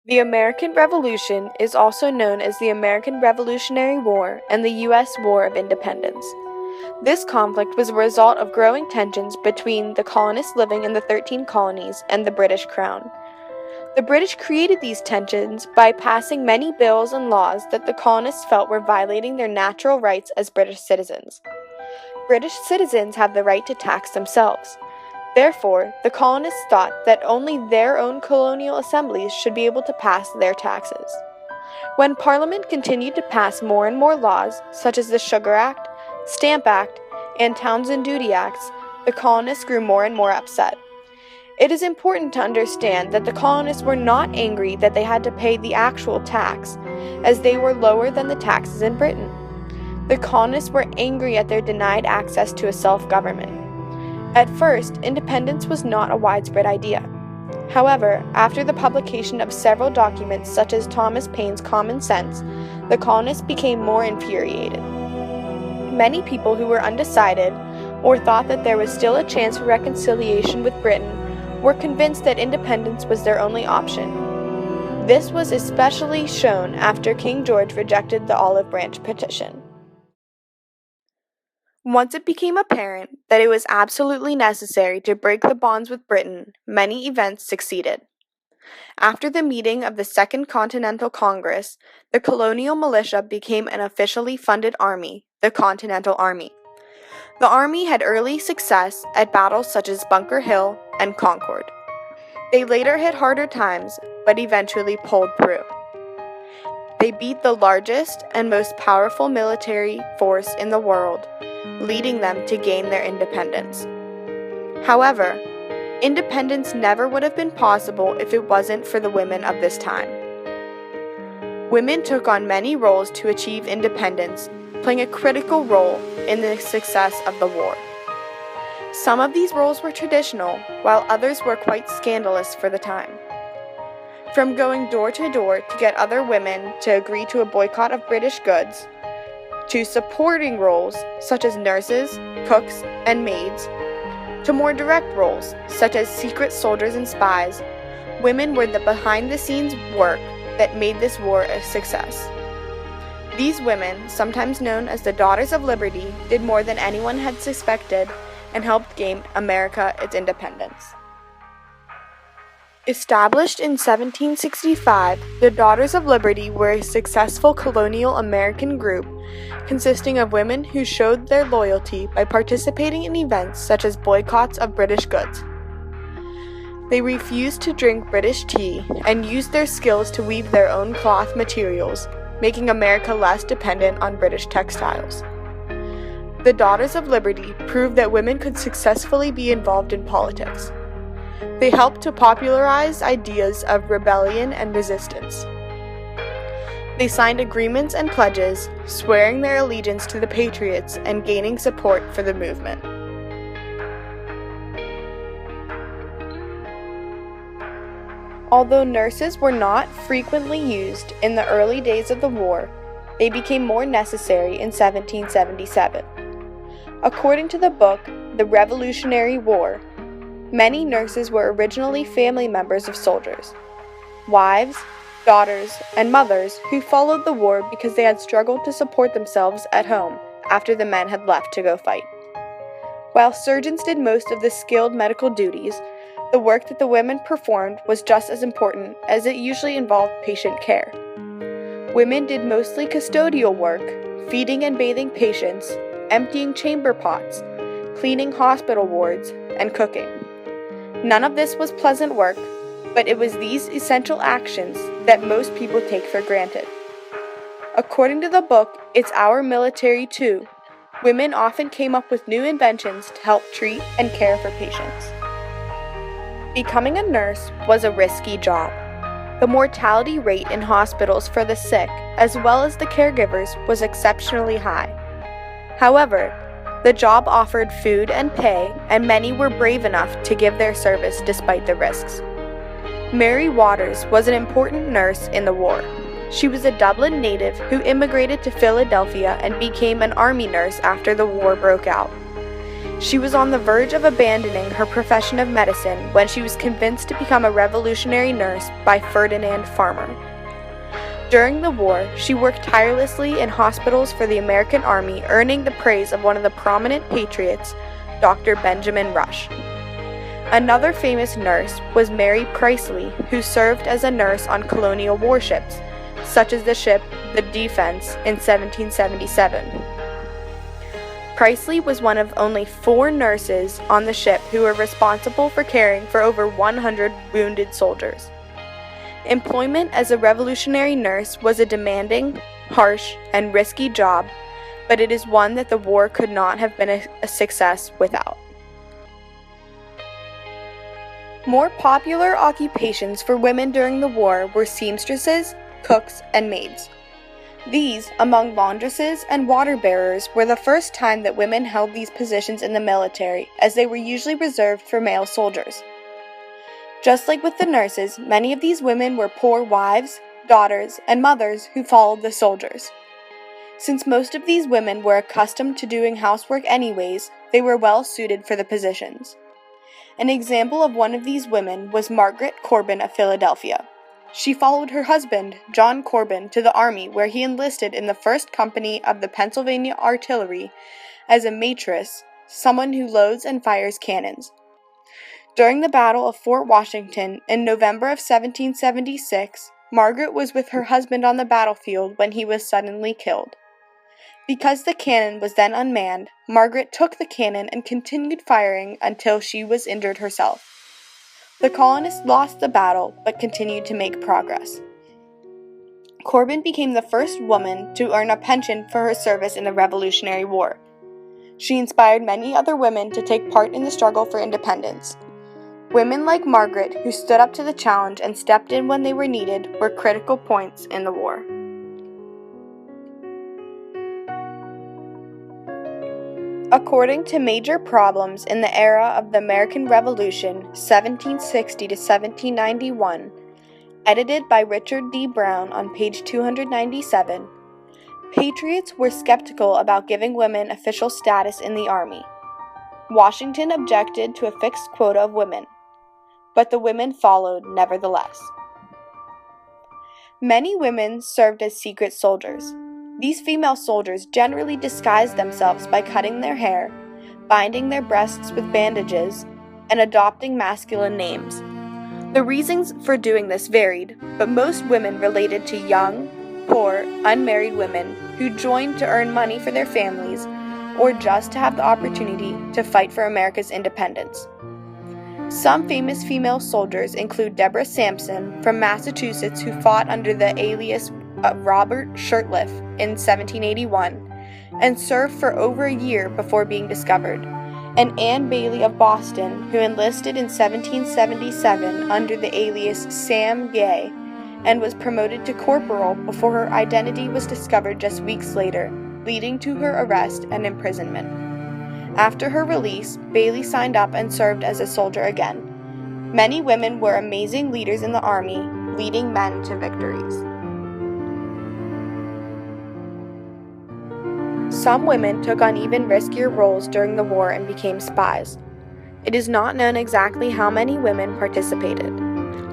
The American Revolution is also known as the American Revolutionary War and the U.S. War of Independence. This conflict was a result of growing tensions between the colonists living in the 13 colonies and the British Crown. The British created these tensions by passing many bills and laws that the colonists felt were violating their natural rights as British citizens. British citizens have the right to tax themselves. Therefore, the colonists thought that only their own colonial assemblies should be able to pass their taxes. When Parliament continued to pass more and more laws, such as the Sugar Act, Stamp Act, and Towns and Duty Acts, the colonists grew more and more upset. It is important to understand that the colonists were not angry that they had to pay the actual tax, as they were lower than the taxes in Britain. The colonists were angry at their denied access to a self-government. At first, independence was not a widespread idea. However, after the publication of several documents such as Thomas Paine's Common Sense, the colonists became more infuriated. Many people who were undecided, or thought that there was still a chance for reconciliation with Britain, were convinced that independence was their only option. This was especially shown after King George rejected the Olive Branch Petition. Once it became apparent that it was absolutely necessary to break the bonds with Britain, many events succeeded. After the meeting of the Second Continental Congress, the colonial militia became an officially funded army, the Continental Army. The army had early success at battles such as Bunker Hill and Concord. They later hit harder times, but eventually pulled through. They beat the largest and most powerful military force in the world, leading them to gain their independence. However, independence never would have been possible if it wasn't for the women of this time. Women took on many roles to achieve independence, playing a critical role in the success of the war. Some of these roles were traditional, while others were quite scandalous for the time. From going door to door to get other women to agree to a boycott of British goods, to supporting roles such as nurses, cooks, and maids, to more direct roles such as secret soldiers and spies, women were the behind-the-scenes work that made this war a success. These women, sometimes known as the Daughters of Liberty, did more than anyone had suspected and helped gain America its independence. Established in 1765, the Daughters of Liberty were a successful colonial American group consisting of women who showed their loyalty by participating in events such as boycotts of British goods. They refused to drink British tea and used their skills to weave their own cloth materials, making America less dependent on British textiles. The Daughters of Liberty proved that women could successfully be involved in politics. They helped to popularize ideas of rebellion and resistance. They signed agreements and pledges, swearing their allegiance to the Patriots and gaining support for the movement. Although nurses were not frequently used in the early days of the war, they became more necessary in 1777. According to the book, The Revolutionary War, many nurses were originally family members of soldiers, wives, daughters, and mothers who followed the war because they had struggled to support themselves at home after the men had left to go fight. While surgeons did most of the skilled medical duties, the work that the women performed was just as important, as it usually involved patient care. Women did mostly custodial work, feeding and bathing patients, emptying chamber pots, cleaning hospital wards, and cooking. None of this was pleasant work, but it was these essential actions that most people take for granted. According to the book, It's Our Military Too, women often came up with new inventions to help treat and care for patients. Becoming a nurse was a risky job. The mortality rate in hospitals for the sick, as well as the caregivers, was exceptionally high. However, the job offered food and pay, and many were brave enough to give their service despite the risks. Mary Waters was an important nurse in the war. She was a Dublin native who immigrated to Philadelphia and became an army nurse after the war broke out. She was on the verge of abandoning her profession of medicine when she was convinced to become a revolutionary nurse by Ferdinand Farmer. During the war, she worked tirelessly in hospitals for the American Army, earning the praise of one of the prominent patriots, Dr. Benjamin Rush. Another famous nurse was Mary Priestley, who served as a nurse on colonial warships, such as the ship the Defense in 1777. Priestley was one of only 4 nurses on the ship who were responsible for caring for over 100 wounded soldiers. Employment as a revolutionary nurse was a demanding, harsh, and risky job, but it is one that the war could not have been a success without. More popular occupations for women during the war were seamstresses, cooks, and maids. These, among laundresses and water bearers, were the first time that women held these positions in the military, as they were usually reserved for male soldiers. Just like with the nurses, many of these women were poor wives, daughters, and mothers who followed the soldiers. Since most of these women were accustomed to doing housework anyways, they were well suited for the positions. An example of one of these women was Margaret Corbin of Philadelphia. She followed her husband, John Corbin, to the army where he enlisted in the 1st Company of the Pennsylvania Artillery as a maîtresse, someone who loads and fires cannons. During the Battle of Fort Washington in November of 1776, Margaret was with her husband on the battlefield when he was suddenly killed. Because the cannon was then unmanned, Margaret took the cannon and continued firing until she was injured herself. The colonists lost the battle, but continued to make progress. Corbin became the first woman to earn a pension for her service in the Revolutionary War. She inspired many other women to take part in the struggle for independence. Women like Margaret, who stood up to the challenge and stepped in when they were needed, were critical points in the war. According to Major Problems in the Era of the American Revolution, 1760 to 1791, edited by Richard D. Brown on page 297, patriots were skeptical about giving women official status in the Army. Washington objected to a fixed quota of women, but the women followed nevertheless. Many women served as secret soldiers. These female soldiers generally disguised themselves by cutting their hair, binding their breasts with bandages, and adopting masculine names. The reasons for doing this varied, but most women related to young, poor, unmarried women who joined to earn money for their families or just to have the opportunity to fight for America's independence. Some famous female soldiers include Deborah Sampson from Massachusetts, who fought under the alias Robert Shirtliff in 1781 and served for over a year before being discovered, and Anne Bailey of Boston, who enlisted in 1777 under the alias Sam Gay and was promoted to corporal before her identity was discovered just weeks later, leading to her arrest and imprisonment. After her release, Bailey signed up and served as a soldier again. Many women were amazing leaders in the Army, leading men to victories. Some women took on even riskier roles during the war and became spies. It is not known exactly how many women participated.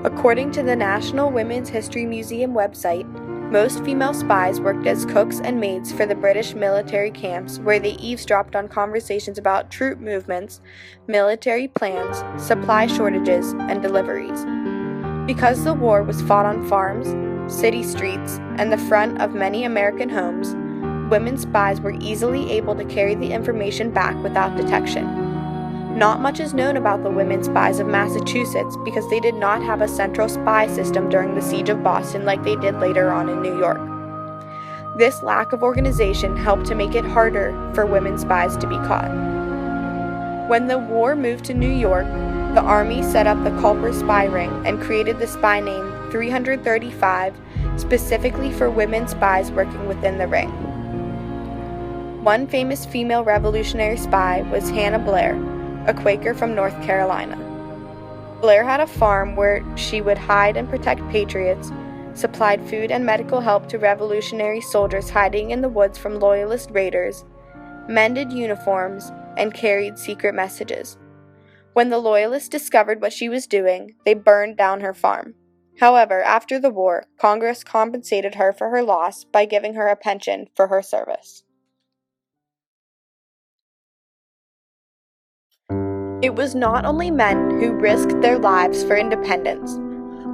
According to the National Women's History Museum website, most female spies worked as cooks and maids for the British military camps, where they eavesdropped on conversations about troop movements, military plans, supply shortages, and deliveries. Because the war was fought on farms, city streets, and the front of many American homes, women spies were easily able to carry the information back without detection. Not much is known about the women spies of Massachusetts because they did not have a central spy system during the siege of Boston like they did later on in New York. This lack of organization helped to make it harder for women spies to be caught. When the war moved to New York, the Army set up the Culper Spy Ring and created the spy name 335 specifically for women spies working within the ring. One famous female revolutionary spy was Hannah Blair, a Quaker from North Carolina. Blair had a farm where she would hide and protect patriots, supplied food and medical help to revolutionary soldiers hiding in the woods from loyalist raiders, mended uniforms, and carried secret messages. When the Loyalists discovered what she was doing, they burned down her farm. However, after the war, Congress compensated her for her loss by giving her a pension for her service. It was not only men who risked their lives for independence.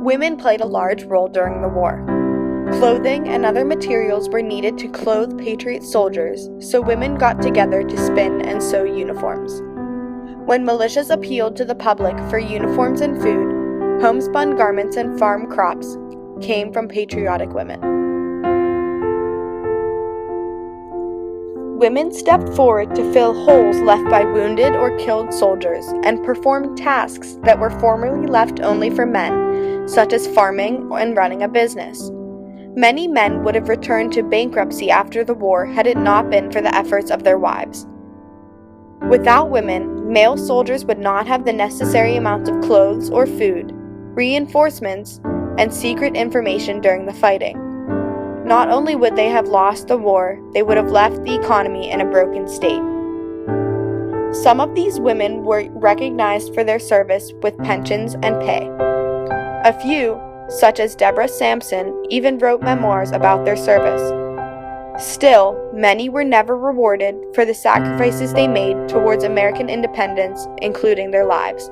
Women played a large role during the war. Clothing and other materials were needed to clothe Patriot soldiers, so women got together to spin and sew uniforms. When militias appealed to the public for uniforms and food, homespun garments and farm crops came from patriotic women. Women stepped forward to fill holes left by wounded or killed soldiers and performed tasks that were formerly left only for men, such as farming and running a business. Many men would have returned to bankruptcy after the war had it not been for the efforts of their wives. Without women, male soldiers would not have the necessary amounts of clothes or food, reinforcements, and secret information during the fighting. Not only would they have lost the war, they would have left the economy in a broken state. Some of these women were recognized for their service with pensions and pay. A few, such as Deborah Sampson, even wrote memoirs about their service. Still, many were never rewarded for the sacrifices they made towards American independence, including their lives.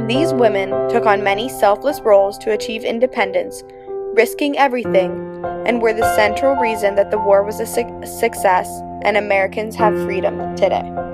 These women took on many selfless roles to achieve independence, risking everything, and were the central reason that the war was a success and Americans have freedom today.